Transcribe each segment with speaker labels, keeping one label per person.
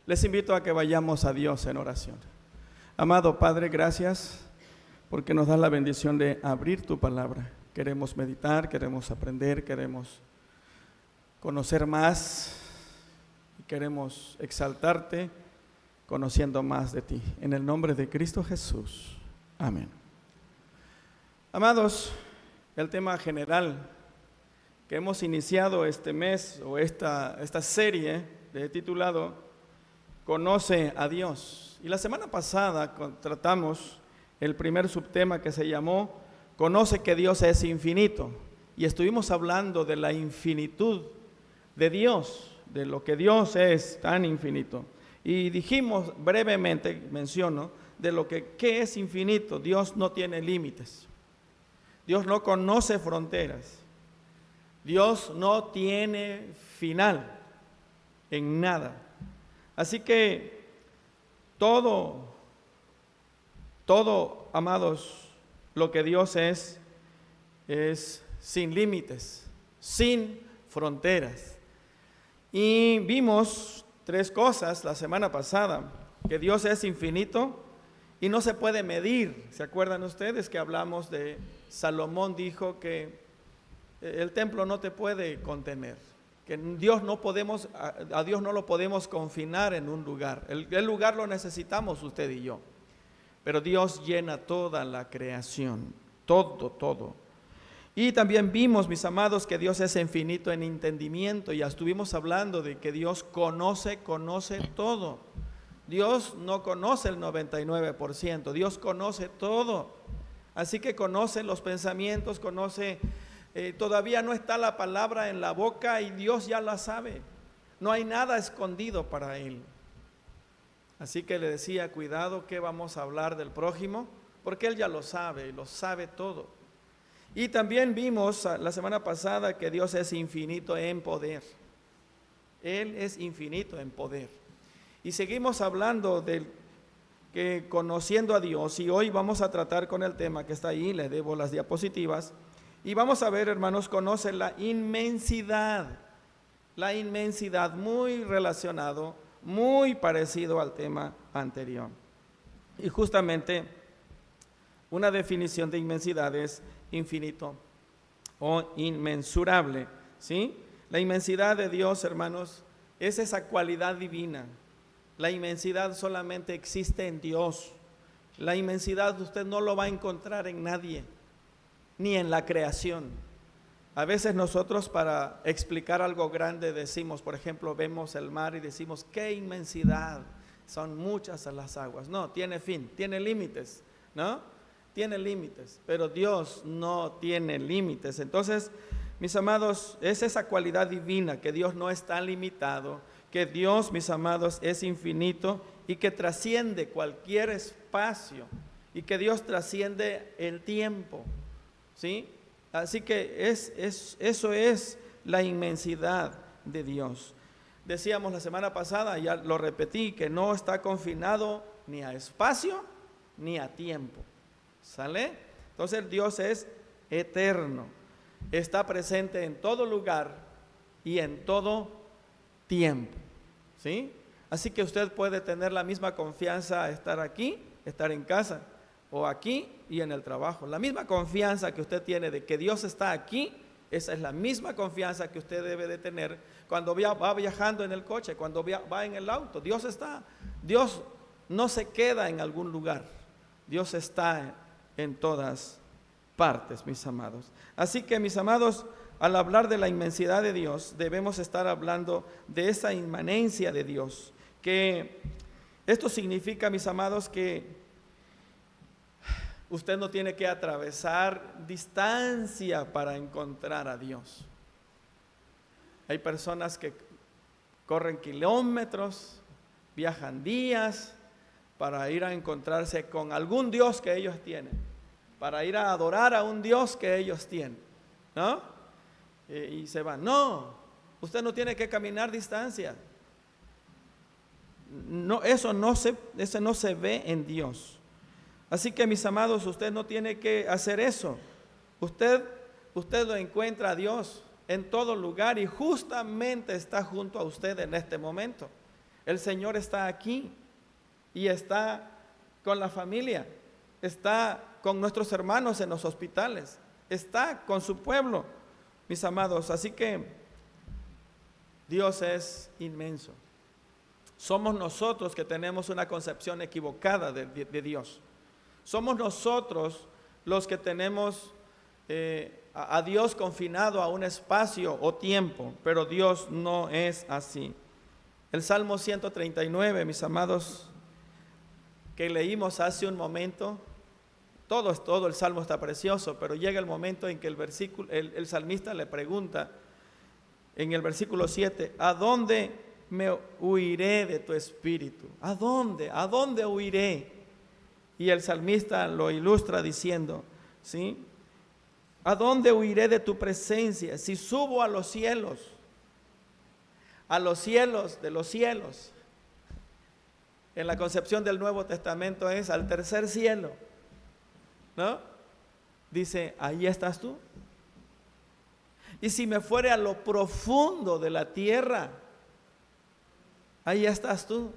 Speaker 1: Les invito a que vayamos a Dios en oración. Amado Padre, gracias porque nos das la bendición de abrir tu palabra. Queremos meditar, queremos aprender, queremos conocer más y queremos exaltarte conociendo más de ti. En el nombre de Cristo Jesús. Amén. Amados, el tema general que hemos iniciado este mes o esta serie de titulado Conoce a Dios. Y la semana pasada tratamos el primer subtema que se llamó Conoce que Dios es infinito. Y estuvimos hablando de la infinitud de Dios, de lo que Dios es tan infinito. Y dijimos brevemente, menciono, de lo que ¿qué es infinito? Dios no tiene límites. Dios no conoce fronteras. Dios no tiene final en nada. Así que todo, amados, lo que Dios es sin límites, sin fronteras. Y vimos tres cosas la semana pasada: que Dios es infinito y no se puede medir. ¿Se acuerdan ustedes que hablamos de Salomón? Dijo que el templo no te puede contener, que Dios no podemos, a Dios no lo podemos confinar en un lugar. El lugar lo necesitamos usted y yo, pero Dios llena toda la creación, todo. Y también vimos, mis amados, que Dios es infinito en entendimiento. Ya estuvimos hablando de que Dios conoce todo. Dios no conoce el 99%, Dios conoce todo. Así que conoce los pensamientos, conoce, todavía no está la palabra en la boca y Dios ya la sabe. No hay nada escondido para Él. Así que le decía, cuidado que vamos a hablar del prójimo, porque Él ya lo sabe y lo sabe todo. Y también vimos la semana pasada que Dios es infinito en poder. Él es infinito en poder. Y seguimos hablando de que conociendo a Dios, y hoy vamos a tratar con el tema que está ahí, le debo las diapositivas, y vamos a ver, hermanos, conoce la inmensidad, muy relacionado, muy parecido al tema anterior. Y justamente una definición de inmensidad es infinito o inmensurable, ¿sí? La inmensidad de Dios, hermanos, es esa cualidad divina. La inmensidad solamente existe en Dios. La inmensidad usted no lo va a encontrar en nadie, ni en la creación. A veces nosotros, para explicar algo grande, decimos, por ejemplo, vemos el mar y decimos, ¡qué inmensidad! Son muchas las aguas. No, tiene fin, tiene límites, ¿no? Tiene límites, pero Dios no tiene límites. Entonces, mis amados, es esa cualidad divina, que Dios no está limitado, que Dios, mis amados, es infinito y que trasciende cualquier espacio, y que Dios trasciende el tiempo, ¿sí? Así que eso es la inmensidad de Dios. Decíamos la semana pasada, ya lo repetí, que no está confinado ni a espacio ni a tiempo. ¿Sale? Entonces Dios es eterno, está presente en todo lugar y en todo tiempo, ¿sí? Así que usted puede tener la misma confianza a estar aquí, estar en casa, o aquí y en el trabajo. La misma confianza que usted tiene de que Dios está aquí, esa es la misma confianza que usted debe de tener cuando va viajando en el coche, cuando va en el auto. Dios está, Dios no se queda en algún lugar, Dios está en todas partes, mis amados. Así que, mis amados, al hablar de la inmensidad de Dios, debemos estar hablando de esa inmanencia de Dios, que esto significa, mis amados, que usted no tiene que atravesar distancia para encontrar a Dios. Hay personas que corren kilómetros, viajan días para ir a encontrarse con algún Dios que ellos tienen, para ir a adorar a un Dios que ellos tienen, ¿no? Y se van. No, usted no tiene que caminar distancia. No, eso no se ve en Dios. Así que, mis amados, usted no tiene que hacer eso. Usted lo encuentra a Dios en todo lugar y justamente está junto a usted en este momento. El Señor está aquí y está con la familia, está con nuestros hermanos en los hospitales, está con su pueblo, mis amados. Así que Dios es inmenso. Somos nosotros que tenemos una concepción equivocada de Dios. Somos nosotros los que tenemos a Dios confinado a un espacio o tiempo, pero Dios no es así. El Salmo 139, mis amados, que leímos hace un momento, todo el Salmo está precioso, pero llega el momento en que el salmista le pregunta en el versículo 7, ¿a dónde me huiré de tu espíritu? ¿A dónde? ¿A dónde huiré? Y el salmista lo ilustra diciendo, ¿sí? ¿A dónde huiré de tu presencia? Si subo a los cielos de los cielos. En la concepción del Nuevo Testamento es al tercer cielo, ¿no? Dice, ahí estás tú. Y si me fuere a lo profundo de la tierra, ahí estás tú.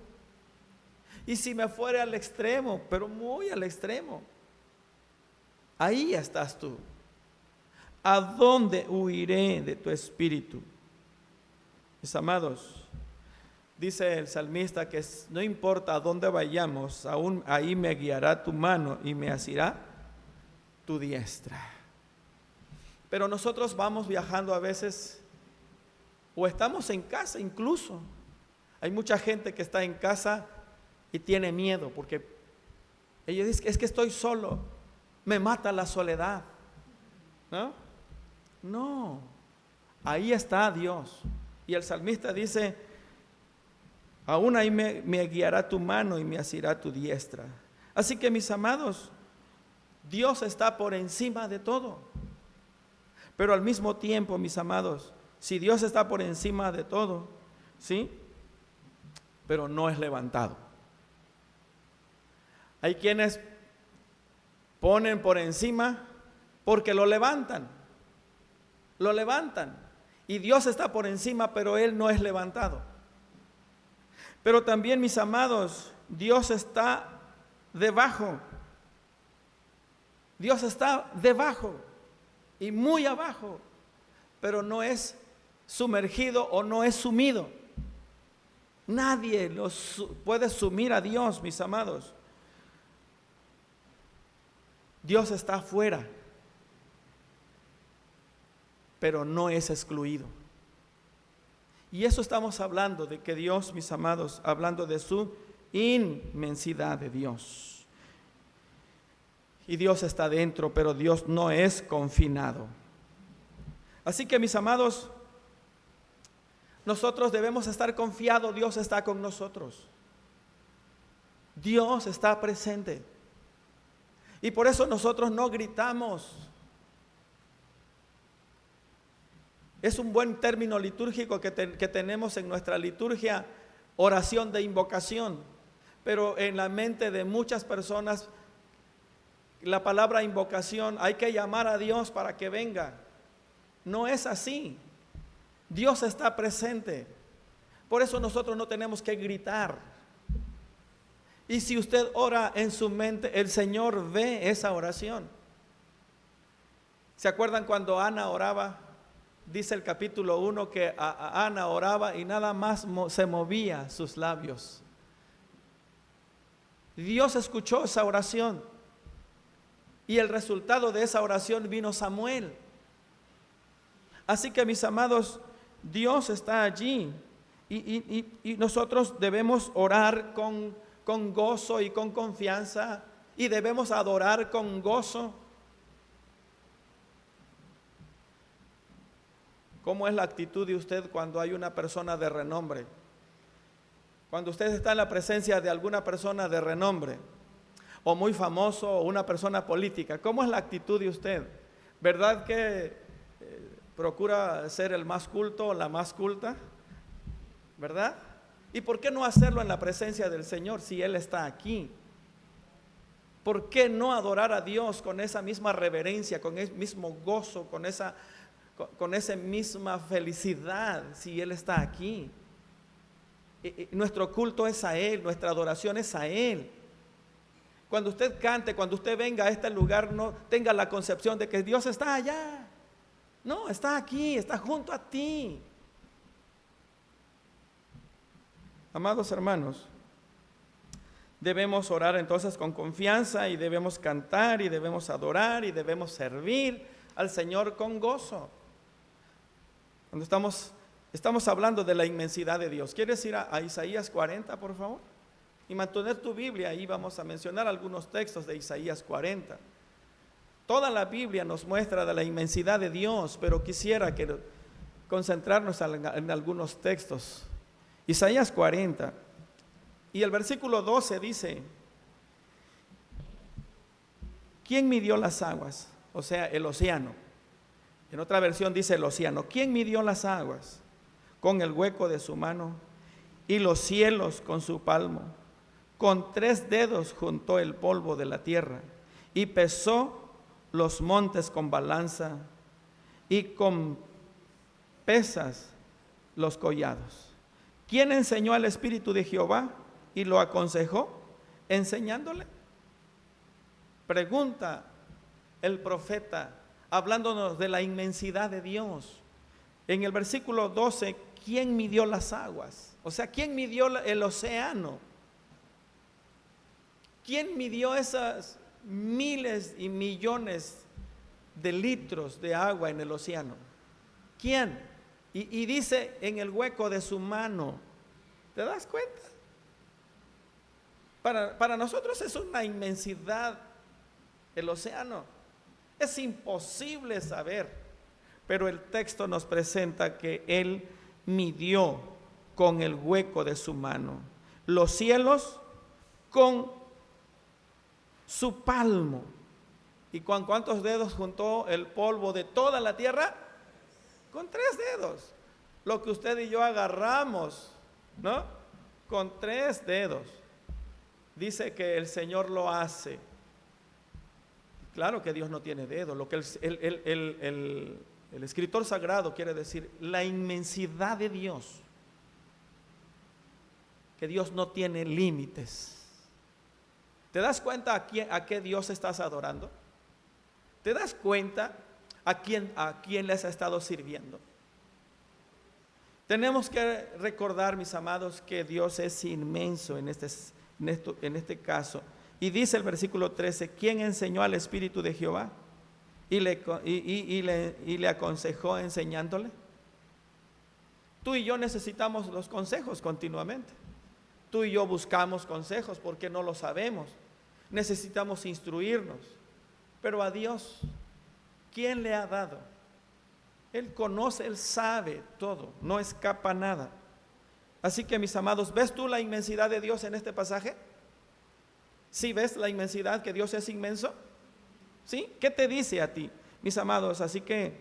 Speaker 1: Y si me fuere al extremo, pero muy al extremo, ahí estás tú. ¿A dónde huiré de tu espíritu? Mis amados, dice el salmista que no importa a dónde vayamos, aún ahí me guiará tu mano y me asirá tu diestra. Pero nosotros vamos viajando a veces, o estamos en casa incluso. Hay mucha gente que está en casa y tiene miedo, porque ella dice, es que estoy solo, me mata la soledad, ¿no? No, ahí está Dios. Y el salmista dice, aún ahí me guiará tu mano y me asirá tu diestra. Así que, mis amados, Dios está por encima de todo. Pero al mismo tiempo, mis amados, si Dios está por encima de todo, ¿sí? Pero no es levantado. Hay quienes ponen por encima porque lo levantan. Lo levantan. Y Dios está por encima, pero Él no es levantado. Pero también, mis amados, Dios está debajo. Dios está debajo y muy abajo, pero no es sumergido o no es sumido. Nadie puede sumir a Dios, mis amados. Dios está afuera, pero no es excluido. Y eso estamos hablando, de que Dios, mis amados, hablando de su inmensidad de Dios. Y Dios está dentro, pero Dios no es confinado. Así que, mis amados, nosotros debemos estar confiados, Dios está con nosotros. Dios está presente. Y por eso nosotros no gritamos. Es un buen término litúrgico que tenemos en nuestra liturgia, oración de invocación. Pero en la mente de muchas personas, la palabra invocación, hay que llamar a Dios para que venga. No es así. Dios está presente. Por eso nosotros no tenemos que gritar. Y si usted ora en su mente, el Señor ve esa oración. ¿Se acuerdan cuando Ana oraba? Dice el capítulo 1 que Ana oraba y nada más se movía sus labios. Dios escuchó esa oración. Y el resultado de esa oración vino Samuel. Así que, mis amados, Dios está allí. Y nosotros debemos orar con gozo y con confianza. Y debemos adorar con gozo. ¿Cómo es la actitud de usted cuando hay una persona de renombre? Cuando usted está en la presencia de alguna persona de renombre, o muy famoso, o una persona política, ¿cómo es la actitud de usted? ¿Verdad que procura ser el más culto o la más culta? ¿Verdad? ¿Y por qué no hacerlo en la presencia del Señor si Él está aquí? ¿Por qué no adorar a Dios con esa misma reverencia, con el mismo gozo, con esa misma felicidad si Él está aquí? nuestro culto es a Él, nuestra adoración es a Él. Cuando usted cante, cuando usted venga a este lugar, no tenga la concepción de que Dios está allá. No, está aquí, está junto a ti. Amados hermanos, debemos orar entonces con confianza y debemos cantar y debemos adorar y debemos servir al Señor con gozo. Cuando estamos hablando de la inmensidad de Dios. ¿Quieres ir a Isaías 40, por favor? Y mantener tu Biblia, ahí vamos a mencionar algunos textos de Isaías 40. Toda la Biblia nos muestra de la inmensidad de Dios, pero quisiera concentrarnos en algunos textos. Isaías 40, y el versículo 12 dice: ¿quién midió las aguas? O sea, el océano. En otra versión dice el océano. ¿Quién midió las aguas? Con el hueco de su mano, y los cielos con su palmo. Con 3 dedos juntó el polvo de la tierra, y pesó los montes con balanza, y con pesas los collados. ¿Quién enseñó al Espíritu de Jehová y lo aconsejó enseñándole? Pregunta el profeta, hablándonos de la inmensidad de Dios. En el versículo 12, ¿quién midió las aguas? O sea, ¿quién midió el océano? ¿Quién midió esas miles y millones de litros de agua en el océano? ¿Quién? Y dice en el hueco de su mano. ¿Te das cuenta? Para nosotros es una inmensidad el océano. Es imposible saber, pero el texto nos presenta que Él midió con el hueco de su mano los cielos con su palmo. ¿Y con cuántos dedos juntó el polvo de toda la tierra? Con 3 dedos. Lo que usted y yo agarramos, ¿no? Con 3 dedos. Dice que el Señor lo hace. Claro que Dios no tiene dedos. Lo que el escritor sagrado quiere decir, la inmensidad de Dios. Que Dios no tiene límites. ¿Te das cuenta a qué Dios estás adorando? ¿Te das cuenta a quién les ha estado sirviendo? Tenemos que recordar, mis amados, que Dios es inmenso en este caso. Y dice el versículo 13, ¿quién enseñó al Espíritu de Jehová y le aconsejó enseñándole? Tú y yo necesitamos los consejos continuamente. Tú y yo buscamos consejos porque no lo sabemos. Necesitamos instruirnos. Pero a Dios, ¿quién le ha dado? Él conoce, Él sabe todo, no escapa nada. Así que, mis amados, ¿ves tú la inmensidad de Dios en este pasaje? ¿Sí ves la inmensidad, que Dios es inmenso? ¿Sí? ¿Qué te dice a ti, mis amados? Así que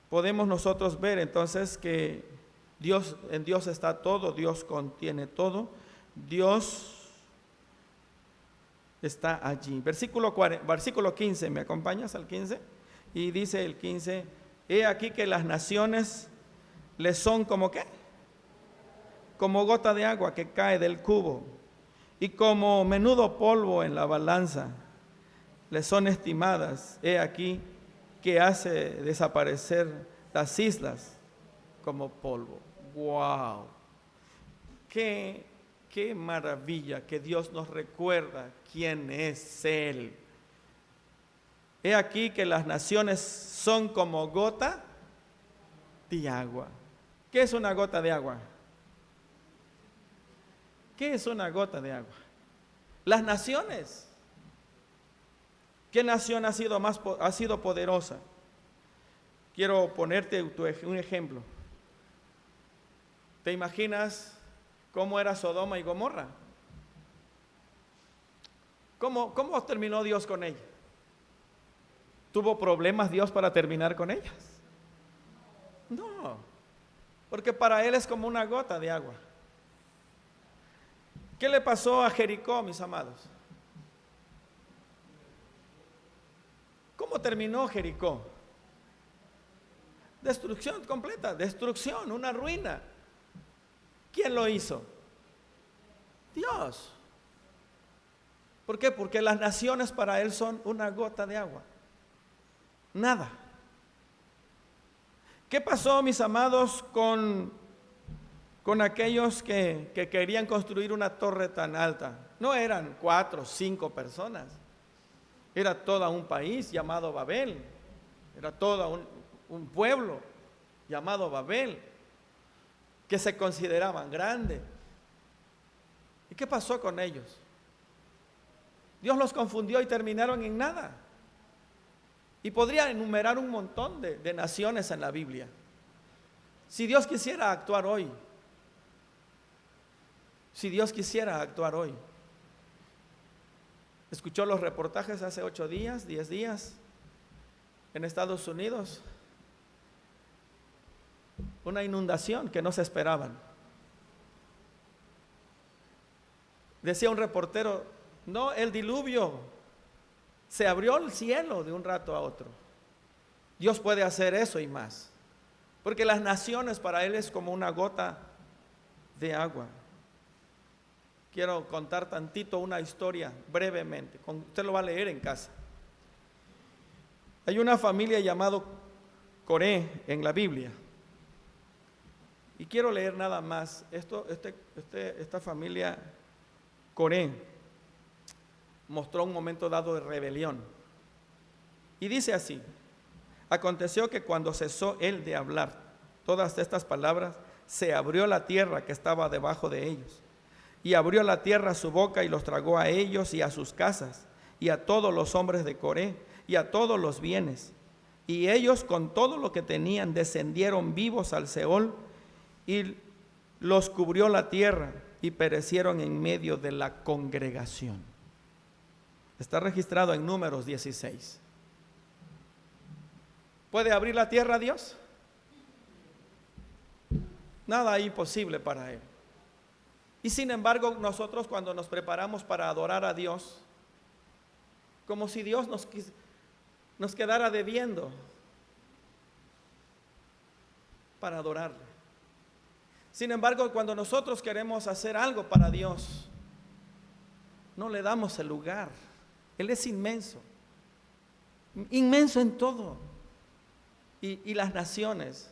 Speaker 1: podemos nosotros ver entonces que en Dios está todo, Dios contiene todo, Dios está allí. Versículo 15, ¿me acompañas al 15? Y dice el 15, he aquí que las naciones le son como ¿qué? Como gota de agua que cae del cubo, y como menudo polvo en la balanza le son estimadas. He aquí que hace desaparecer las islas como polvo. ¡Wow! ¡Qué maravilla que Dios nos recuerda quién es Él! He aquí que las naciones son como gota de agua. ¿Qué es una gota de agua? ¿Qué es una gota de agua? Las naciones. ¿Qué nación ha sido poderosa? Quiero ponerte un ejemplo. ¿Te imaginas cómo era Sodoma y Gomorra? ¿Cómo terminó Dios con ella? ¿Tuvo problemas Dios para terminar con ellas? No, porque para Él es como una gota de agua. ¿Qué le pasó a Jericó, mis amados? ¿Cómo terminó Jericó? Destrucción completa, destrucción, una ruina. ¿Quién lo hizo? Dios. ¿Por qué? Porque las naciones para Él son una gota de agua. Nada. ¿Qué pasó, mis amados, con aquellos que querían construir una torre tan alta? No eran 4 o 5 personas. Era todo un país llamado Babel. Era todo un pueblo llamado Babel, que se consideraban grandes. ¿Y qué pasó con ellos? Dios los confundió y terminaron en nada. Y podría enumerar un montón de naciones en la Biblia. Si Dios quisiera actuar hoy, ¿escuchó los reportajes hace 8 días, 10 días, en Estados Unidos? Una inundación que no se esperaban. Decía un reportero, no, el diluvio, se abrió el cielo de un rato a otro. Dios puede hacer eso y más, porque las naciones para Él es como una gota de agua. Quiero contar tantito una historia brevemente, usted lo va a leer en casa. Hay una familia llamada Coré en la Biblia, y quiero leer nada más. Esta familia Coré mostró un momento dado de rebelión, y dice así: aconteció que cuando cesó él de hablar todas estas palabras, se abrió la tierra que estaba debajo de ellos, y abrió la tierra su boca y los tragó a ellos y a sus casas, y a todos los hombres de Coré, y a todos los bienes. Y ellos con todo lo que tenían descendieron vivos al Seol, y los cubrió la tierra, y perecieron en medio de la congregación. Está registrado en Números 16. ¿Puede abrir la tierra Dios? Nada imposible para Él. Y sin embargo, nosotros cuando nos preparamos para adorar a Dios, como si Dios nos quedara debiendo para adorarle. Sin embargo, cuando nosotros queremos hacer algo para Dios, no le damos el lugar. Él es inmenso, inmenso en todo. Y las naciones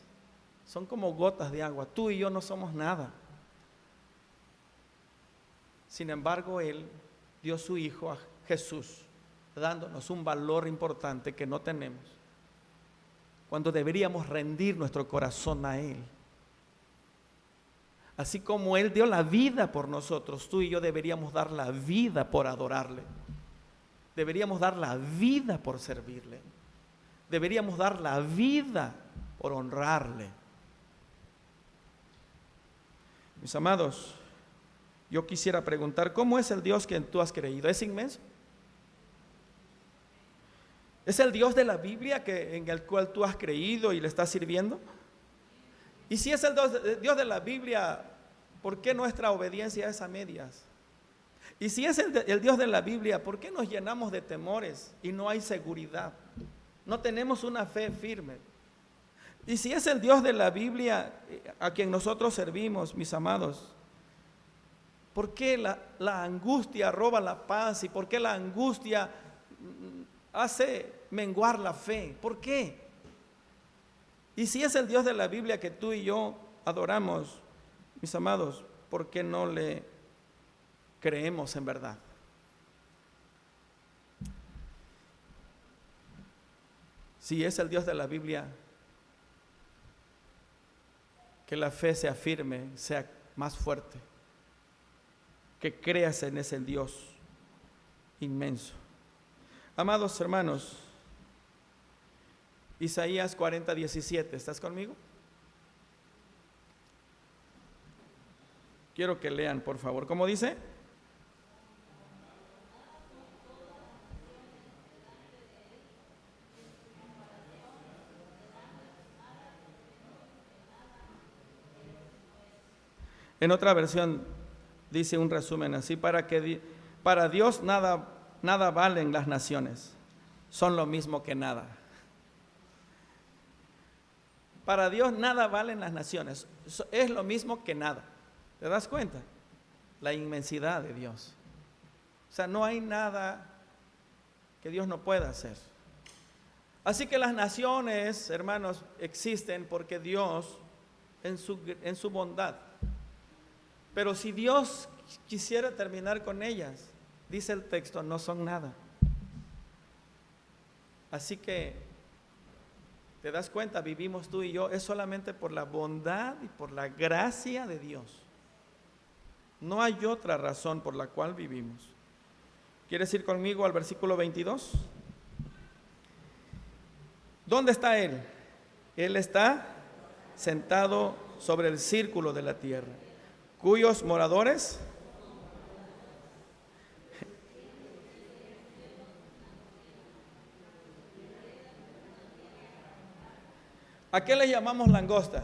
Speaker 1: son como gotas de agua. Tú y yo no somos nada. Sin embargo, Él dio su Hijo a Jesús, dándonos un valor importante que no tenemos, cuando deberíamos rendir nuestro corazón a Él. Así como Él dio la vida por nosotros, tú y yo deberíamos dar la vida por adorarle. Deberíamos dar la vida por servirle. Deberíamos dar la vida por honrarle. Mis amados, yo quisiera preguntar, ¿cómo es el Dios que tú has creído? ¿Es inmenso? ¿Es el Dios de la Biblia en el cual tú has creído y le estás sirviendo? Y si es el Dios de la Biblia, ¿por qué nuestra obediencia es a medias? Y si es el Dios de la Biblia, ¿por qué nos llenamos de temores y no hay seguridad? No tenemos una fe firme. Y si es el Dios de la Biblia a quien nosotros servimos, mis amados, ¿por qué la angustia roba la paz? ¿Y por qué la angustia hace menguar la fe? ¿Por qué? Y si es el Dios de la Biblia que tú y yo adoramos, mis amados, ¿por qué no le creemos en verdad? Si es el Dios de la Biblia, que la fe sea firme, sea más fuerte, que creas en ese Dios inmenso. Amados hermanos, Isaías 40:17, ¿estás conmigo? Quiero que lean, por favor. ¿Cómo dice? En otra versión dice un resumen así: para Dios nada valen las naciones, son lo mismo que nada. Para Dios nada valen las naciones, es lo mismo que nada. ¿Te das cuenta? La inmensidad de Dios. O sea, no hay nada que Dios no pueda hacer. Así que las naciones, hermanos, existen porque Dios en su bondad. Pero si Dios quisiera terminar con ellas, dice el texto, no son nada. Así que, ¿te das cuenta? Vivimos tú y yo, es solamente por la bondad y por la gracia de Dios. No hay otra razón por la cual vivimos. ¿Quieres ir conmigo al versículo 22? ¿Dónde está Él? Él está sentado sobre el círculo de la tierra, cuyos moradores ¿a qué le llamamos langosta?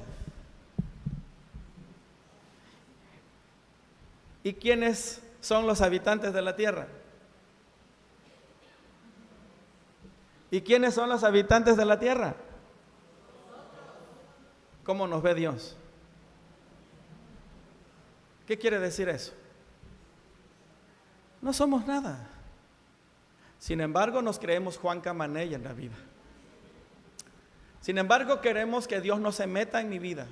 Speaker 1: ¿Y quiénes son los habitantes de la tierra? ¿Y quiénes son los habitantes de la tierra? ¿Cómo nos ve Dios? ¿Qué quiere decir eso? No somos nada. Sin embargo, nos creemos Juan Camaney en la vida. Sin embargo, queremos que Dios no se meta en mi vida,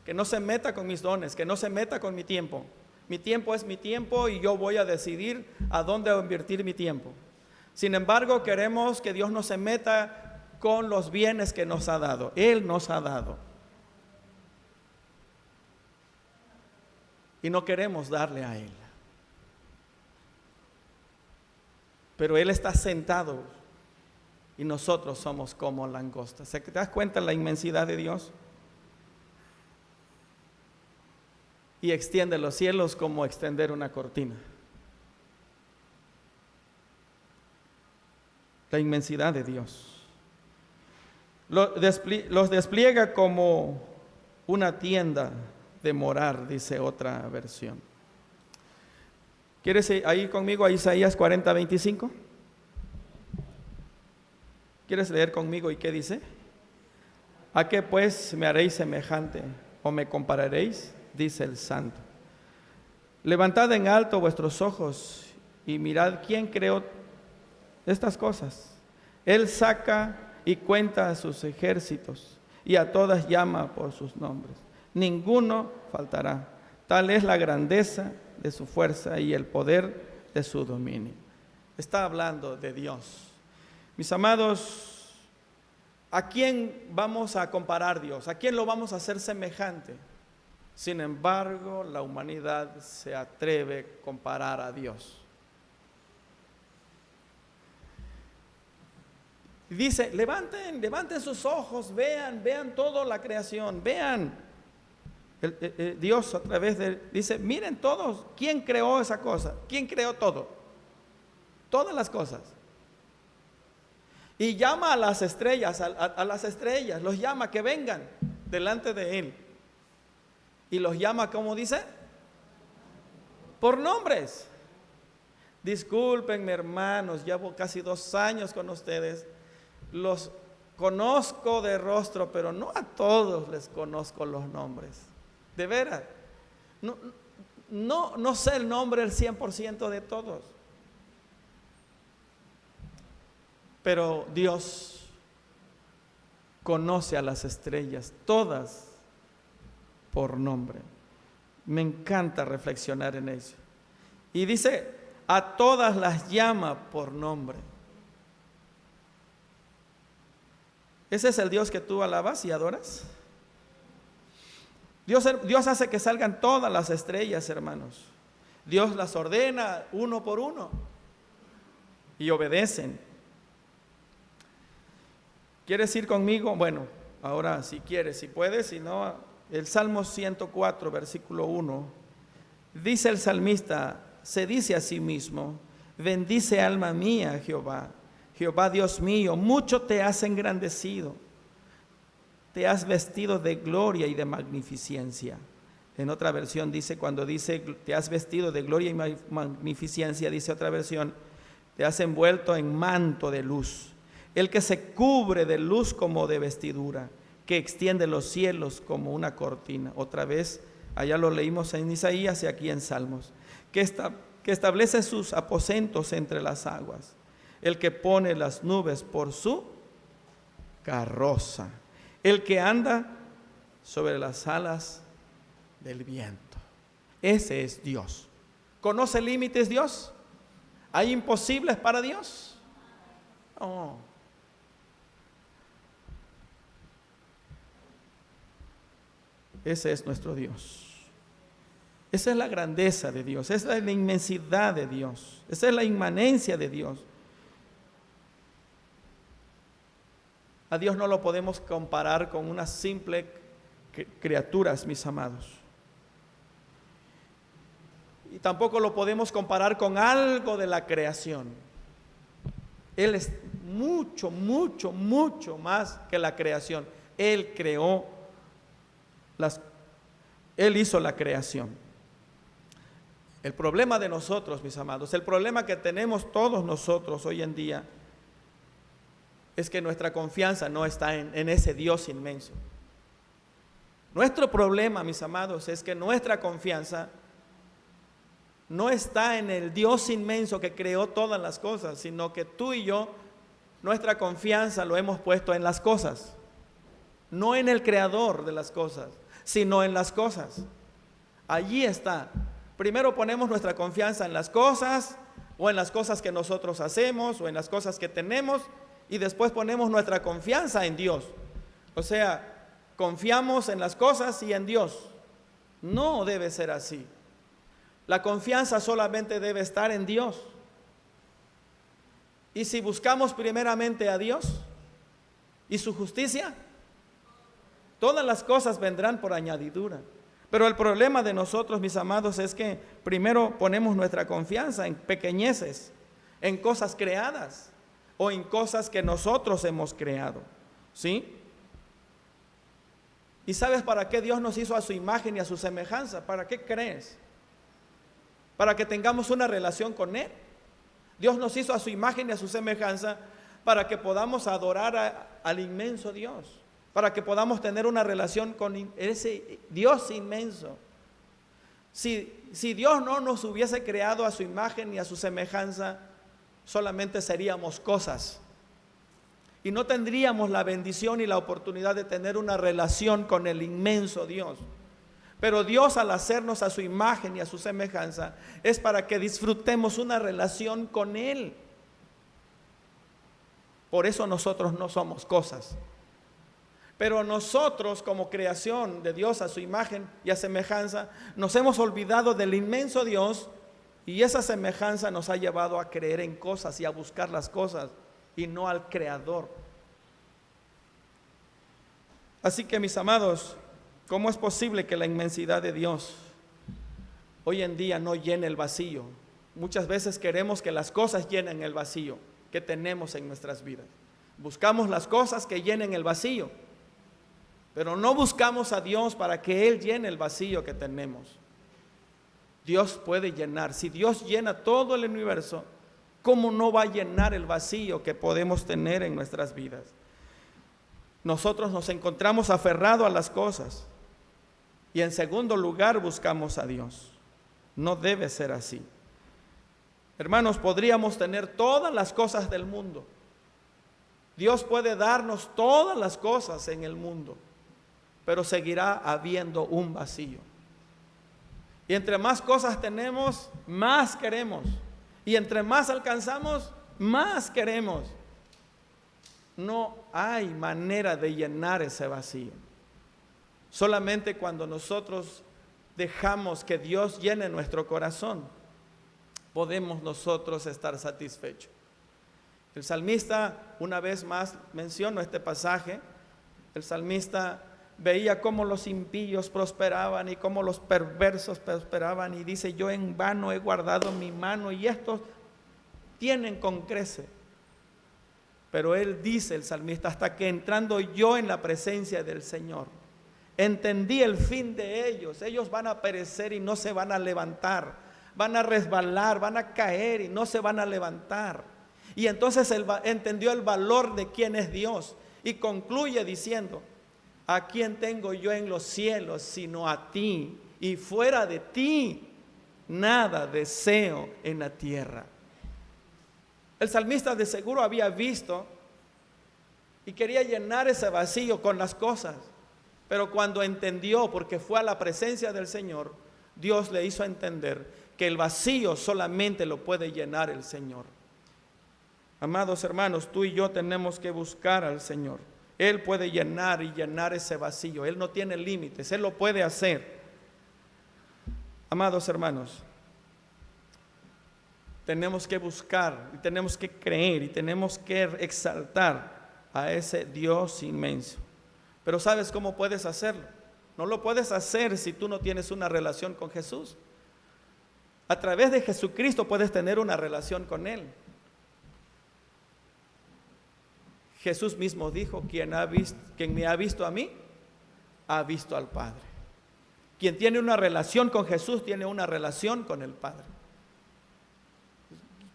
Speaker 1: que no se meta con mis dones, que no se meta con mi tiempo. Mi tiempo es mi tiempo y yo voy a decidir a dónde invertir mi tiempo. Sin embargo, queremos que Dios no se meta con los bienes que nos ha dado. Él nos ha dado. Y no queremos darle a Él. Pero Él está sentado y nosotros somos como langostas. ¿Te das cuenta de la inmensidad de Dios? Y extiende los cielos como extender una cortina. La inmensidad de Dios. Los despliega como una tienda de morar, dice otra versión. ¿Quieres ir conmigo a Isaías 40:25? ¿Quieres leer conmigo y qué dice? ¿A qué pues me haréis semejante o me compararéis? Dice el Santo. Levantad en alto vuestros ojos y mirad quién creó estas cosas. Él saca y cuenta a sus ejércitos y a todas llama por sus nombres. Ninguno faltará. Tal es la grandeza de su fuerza y el poder de su dominio. Está hablando de Dios. Mis amados, ¿a quién vamos a comparar Dios? ¿A quién lo vamos a hacer semejante? Sin embargo, la humanidad se atreve a comparar a Dios. Dice, levanten sus ojos, vean toda la creación, vean. Dios a través de, dice, miren todos, ¿quién creó esa cosa? ¿Quién creó todo? Todas las cosas. Y llama a las estrellas, a las estrellas, los llama que vengan delante de Él. Y los llama, ¿cómo dice? Por nombres. Discúlpenme, hermanos, llevo casi 2 años con ustedes. Los conozco de rostro, pero no a todos les conozco los nombres. De veras. No sé el nombre del 100% de todos. Pero Dios conoce a las estrellas, todas por nombre. Me encanta reflexionar en eso. Y dice, a todas las llama por nombre. ¿Ese es el Dios que tú alabas y adoras? Dios hace que salgan todas las estrellas, hermanos. Dios las ordena uno por uno y obedecen. ¿Quieres ir conmigo? Bueno, ahora si quieres, si puedes, si no, el Salmo 104, versículo 1. Dice el salmista, se dice a sí mismo, bendice alma mía Jehová. Jehová Dios mío, mucho te has engrandecido, te has vestido de gloria y de magnificencia. En otra versión dice, cuando dice te has vestido de gloria y magnificencia, dice otra versión, te has envuelto en manto de luz. El que se cubre de luz como de vestidura, que extiende los cielos como una cortina. Otra vez allá lo leímos en Isaías y aquí en Salmos, que establece sus aposentos entre las aguas, el que pone las nubes por su carroza, el que anda sobre las alas del viento. Ese es Dios. ¿Conoce límites Dios? ¿Hay imposibles para Dios? No. Ese es nuestro Dios. Esa es la grandeza de Dios, esa es la inmensidad de Dios, esa es la inmanencia de Dios. A Dios no lo podemos comparar con unas simples criaturas, mis amados. Y tampoco lo podemos comparar con algo de la creación. Él es mucho, mucho, mucho más que la creación. Él creó Él hizo la creación. El problema de nosotros, mis amados, el problema que tenemos todos nosotros hoy en día es que nuestra confianza no está en ese Dios inmenso. Nuestro problema, mis amados, es que nuestra confianza no está en el Dios inmenso que creó todas las cosas, sino que tú y yo, nuestra confianza lo hemos puesto en las cosas, no en el creador de las cosas, sino en las cosas. Allí está. Primero ponemos nuestra confianza en las cosas, o en las cosas que nosotros hacemos, o en las cosas que tenemos, y después ponemos nuestra confianza en Dios. O sea, confiamos en las cosas y en Dios. No debe ser así. La confianza solamente debe estar en Dios. Y si buscamos primeramente a Dios y su justicia, todas las cosas vendrán por añadidura. Pero el problema de nosotros, mis amados, es que primero ponemos nuestra confianza en pequeñeces, en cosas creadas o en cosas que nosotros hemos creado, ¿sí? ¿Y sabes para qué Dios nos hizo a su imagen y a su semejanza? ¿Para qué crees? Para que tengamos una relación con Él. Dios nos hizo a su imagen y a su semejanza para que podamos adorar al inmenso Dios, para que podamos tener una relación con ese Dios inmenso. Si Dios no nos hubiese creado a su imagen y a su semejanza, solamente seríamos cosas y no tendríamos la bendición y la oportunidad de tener una relación con el inmenso Dios. Pero Dios, al hacernos a su imagen y a su semejanza, es para que disfrutemos una relación con Él. Por eso nosotros no somos cosas. Pero nosotros, como creación de Dios a su imagen y a semejanza, nos hemos olvidado del inmenso Dios, y esa semejanza nos ha llevado a creer en cosas y a buscar las cosas y no al Creador. Así que, mis amados, ¿cómo es posible que la inmensidad de Dios hoy en día no llene el vacío? Muchas veces queremos que las cosas llenen el vacío que tenemos en nuestras vidas. Buscamos las cosas que llenen el vacío, pero no buscamos a Dios para que Él llene el vacío que tenemos. Dios puede llenar. Si Dios llena todo el universo, ¿cómo no va a llenar el vacío que podemos tener en nuestras vidas? Nosotros nos encontramos aferrados a las cosas y en segundo lugar buscamos a Dios. No debe ser así. Hermanos, podríamos tener todas las cosas del mundo. Dios puede darnos todas las cosas en el mundo, pero seguirá habiendo un vacío. Y entre más cosas tenemos, más queremos. Y entre más alcanzamos, más queremos. No hay manera de llenar ese vacío. Solamente cuando nosotros dejamos que Dios llene nuestro corazón, podemos nosotros estar satisfechos. El salmista una vez más mencionó este pasaje. El salmista veía cómo los impíos prosperaban y cómo los perversos prosperaban, y dice: yo en vano he guardado mi mano y estos tienen con crece. Pero él dice, el salmista, hasta que entrando yo en la presencia del Señor, entendí el fin de ellos. Ellos van a perecer y no se van a levantar, van a resbalar, van a caer y no se van a levantar. Y entonces él entendió el valor de quién es Dios y concluye diciendo: ¿a quién tengo yo en los cielos sino a ti? y fuera de ti nada deseo en la tierra. El salmista de seguro había visto y quería llenar ese vacío con las cosas, pero cuando entendió, porque fue a la presencia del Señor, Dios le hizo entender que el vacío solamente lo puede llenar el Señor. Amados hermanos, tú y yo tenemos que buscar al Señor. Él puede llenar y llenar ese vacío. Él no tiene límites, Él lo puede hacer. Amados hermanos, tenemos que buscar y tenemos que creer y tenemos que exaltar a ese Dios inmenso. Pero ¿sabes cómo puedes hacerlo? No lo puedes hacer si tú no tienes una relación con Jesús. A través de Jesucristo puedes tener una relación con Él. Jesús mismo dijo: quien me ha visto a mí, ha visto al Padre. Quien tiene una relación con Jesús, tiene una relación con el Padre.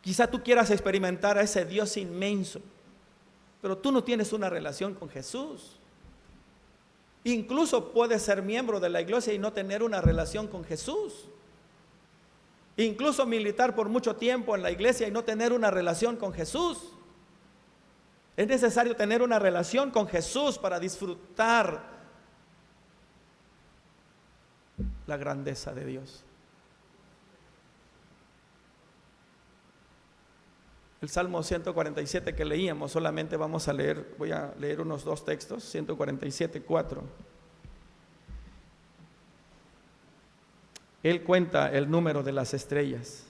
Speaker 1: Quizá tú quieras experimentar a ese Dios inmenso, pero tú no tienes una relación con Jesús. Incluso puedes ser miembro de la iglesia y no tener una relación con Jesús. Incluso militar por mucho tiempo en la iglesia y no tener una relación con Jesús. Es necesario tener una relación con Jesús para disfrutar la grandeza de Dios. El Salmo 147 que leíamos, solamente vamos a leer, voy a leer unos 2 textos, 147, 4. Él cuenta el número de las estrellas,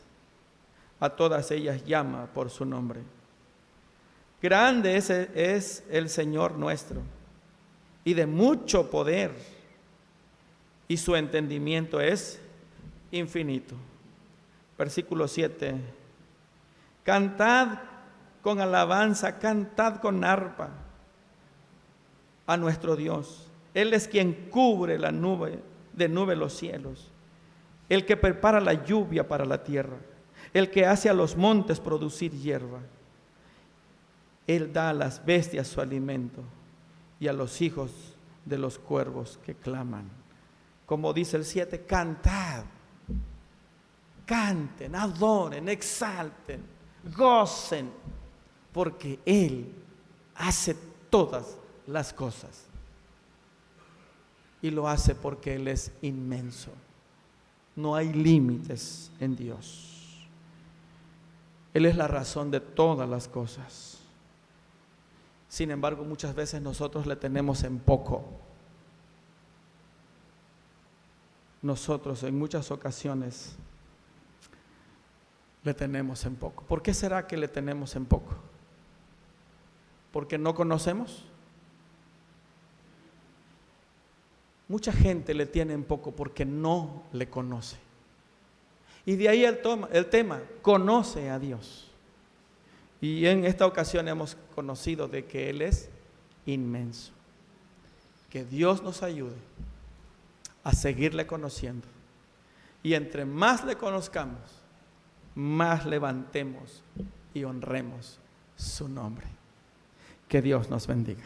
Speaker 1: a todas ellas llama por su nombre. Grande es el Señor nuestro, y de mucho poder, y su entendimiento es infinito. Versículo 7. Cantad con alabanza, cantad con arpa a nuestro Dios. Él es quien cubre la nube los cielos, el que prepara la lluvia para la tierra, el que hace a los montes producir hierba. Él da a las bestias su alimento y a los hijos de los cuervos que claman. Como dice el 7, cantad, canten, adoren, exalten, gocen, porque Él hace todas las cosas. Y lo hace porque Él es inmenso. No hay límites en Dios. Él es la razón de todas las cosas. Sin embargo, muchas veces nosotros le tenemos en poco. Nosotros en muchas ocasiones le tenemos en poco. ¿Por qué será que le tenemos en poco? ¿Porque no conocemos? Mucha gente le tiene en poco porque no le conoce. Y de ahí el tema, conoce a Dios. Y en esta ocasión hemos conocido de que Él es inmenso. Que Dios nos ayude a seguirle conociendo. Y entre más le conozcamos, más levantemos y honremos su nombre. Que Dios nos bendiga.